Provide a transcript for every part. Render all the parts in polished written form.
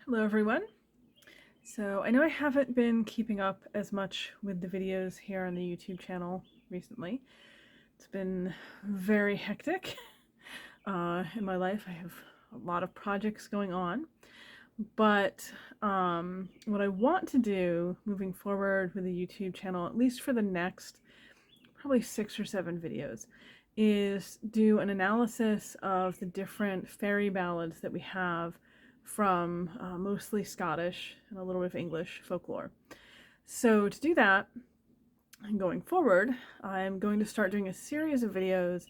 Hello everyone. So I know I haven't been keeping up as much with the videos here on the YouTube channel recently. It's been very hectic in my life. I have a lot of projects going on, but what I want to do moving forward with the YouTube channel, at least for the next probably 6 or 7 videos, is do an analysis of the different fairy ballads that we have from mostly Scottish and a little bit of English folklore. So to do that, going forward, I'm going to start doing a series of videos.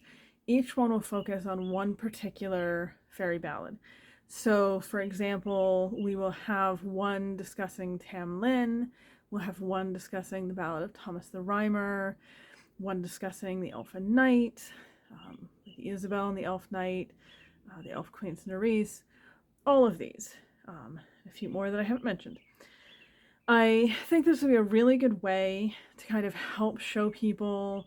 Each one will focus on one particular fairy ballad. So for example, we will have one discussing Tam Lin, we'll have one discussing the Ballad of Thomas the Rhymer, one discussing the Elfin Knight, the Isabel and the Elf Knight, the Elf Queen Nerys, all of these, a few more that I haven't mentioned. I think this would be a really good way to kind of help show people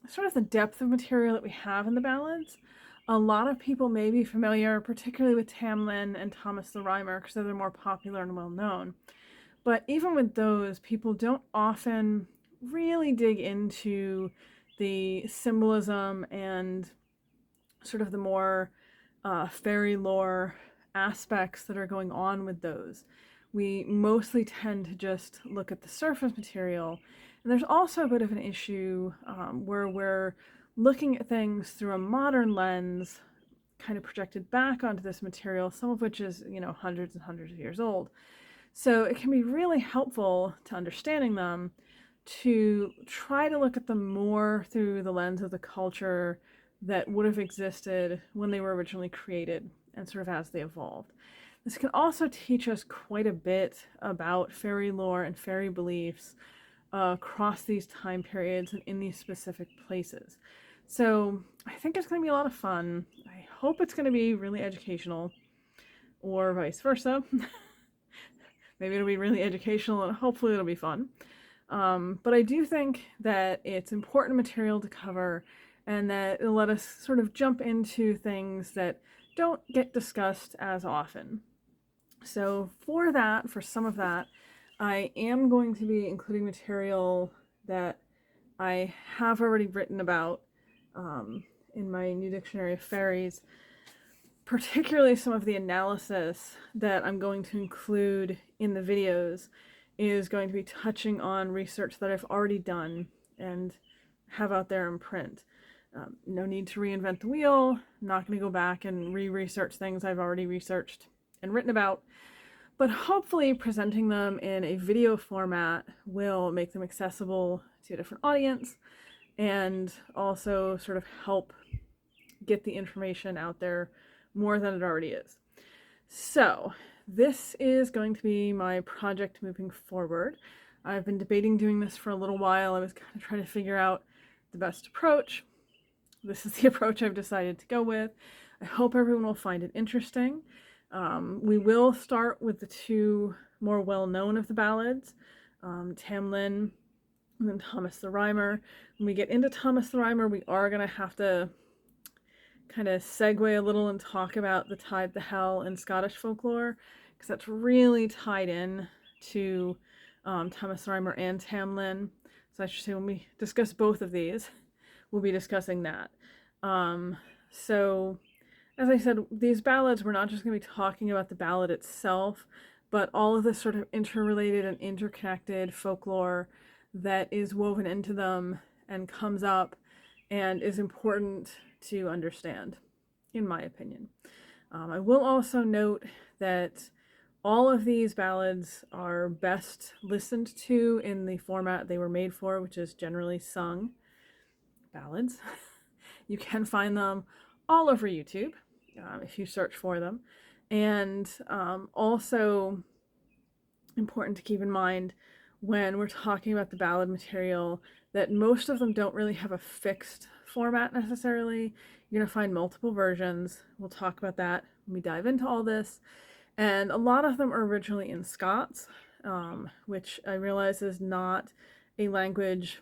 sort of the depth of material that we have in the ballads. A lot of people may be familiar, particularly with Tam Lin and Thomas the Rhymer, because they're more popular and well known. But even with those, people don't often really dig into the symbolism and sort of the more fairy lore aspects that are going on with those. We mostly tend to just look at the surface material. And there's also a bit of an issue where we're looking at things through a modern lens, kind of projected back onto this material, some of which is, hundreds and hundreds of years old. So it can be really helpful to understanding them to try to look at them more through the lens of the culture that would have existed when they were originally created and sort of as they evolved. This can also teach us quite a bit about fairy lore and fairy beliefs across these time periods and in these specific places. So I think it's going to be a lot of fun. I hope it's going to be really educational, or vice versa. Maybe it'll be really educational and hopefully it'll be fun. But I do think that it's important material to cover and that it'll let us sort of jump into things that don't get discussed as often. So for that, for some of that, I am going to be including material that I have already written about in my new dictionary of fairies, particularly some of the analysis that I'm going to include in the videos is going to be touching on research that I've already done and have out there in print. No need to reinvent the wheel. I'm not going to go back and re-research things I've already researched and written about, but hopefully presenting them in a video format will make them accessible to a different audience and also sort of help get the information out there more than it already is. So this is going to be my project moving forward. I've been debating doing this for a little while. I was kind of trying to figure out the best approach. This is the approach I've decided to go with. I hope everyone will find it interesting. We will start with the two more well-known of the ballads, Tam Lin and then Thomas the Rhymer. When we get into Thomas the Rhymer, we are going to have to kind of segue a little and talk about the Tide the Hell in Scottish folklore, because that's really tied in to Thomas the Rhymer and Tam Lin. So I should say when we discuss both of these, we'll be discussing that. So as I said, these ballads, we're not just going to be talking about the ballad itself, but all of this sort of interrelated and interconnected folklore that is woven into them and comes up and is important to understand, in my opinion. I will also note that all of these ballads are best listened to in the format they were made for, which is generally sung ballads. You can find them all over YouTube if you search for them. And also important to keep in mind when we're talking about the ballad material that most of them don't really have a fixed format necessarily. You're going to find multiple versions. We'll talk about that when we dive into all this. And a lot of them are originally in Scots, which I realize is not a language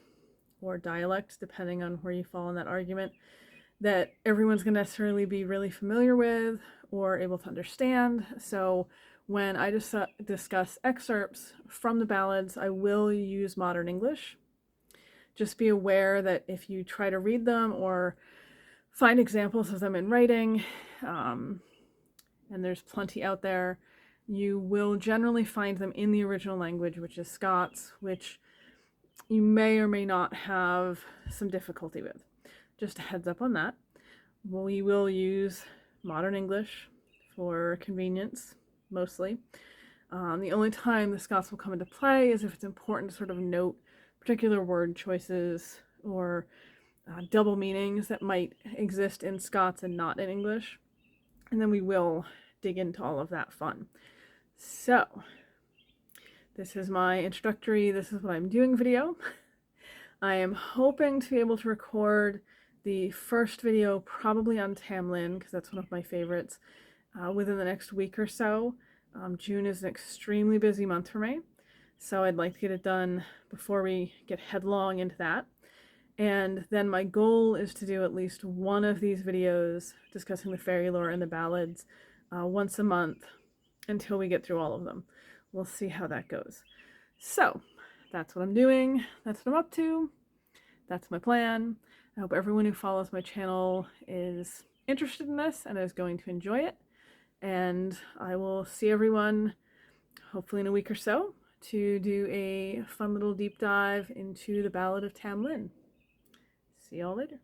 or dialect, depending on where you fall in that argument, that everyone's going to necessarily be really familiar with or able to understand. So when I just discuss excerpts from the ballads, I will use modern English. Just be aware that if you try to read them or find examples of them in writing, and there's plenty out there, you will generally find them in the original language, which is Scots, which you may or may not have some difficulty with. Just a heads up on that. We will use modern English for convenience, mostly. The only time the Scots will come into play is if it's important to sort of note particular word choices or double meanings that might exist in Scots and not in English. And then we will dig into all of that fun. So, this is my introductory, this is what I'm doing video. I am hoping to be able to record the first video probably on Tamlin, because that's one of my favorites, within the next week or so. June is an extremely busy month for me, so I'd like to get it done before we get headlong into that. And then my goal is to do at least one of these videos discussing the Fairylore and the ballads once a month until we get through all of them. We'll see how that goes. So that's what I'm doing. That's what I'm up to. That's my plan. I hope everyone who follows my channel is interested in this and is going to enjoy it. And I will see everyone hopefully in a week or so to do a fun little deep dive into the Ballad of Tamlin. See y'all later.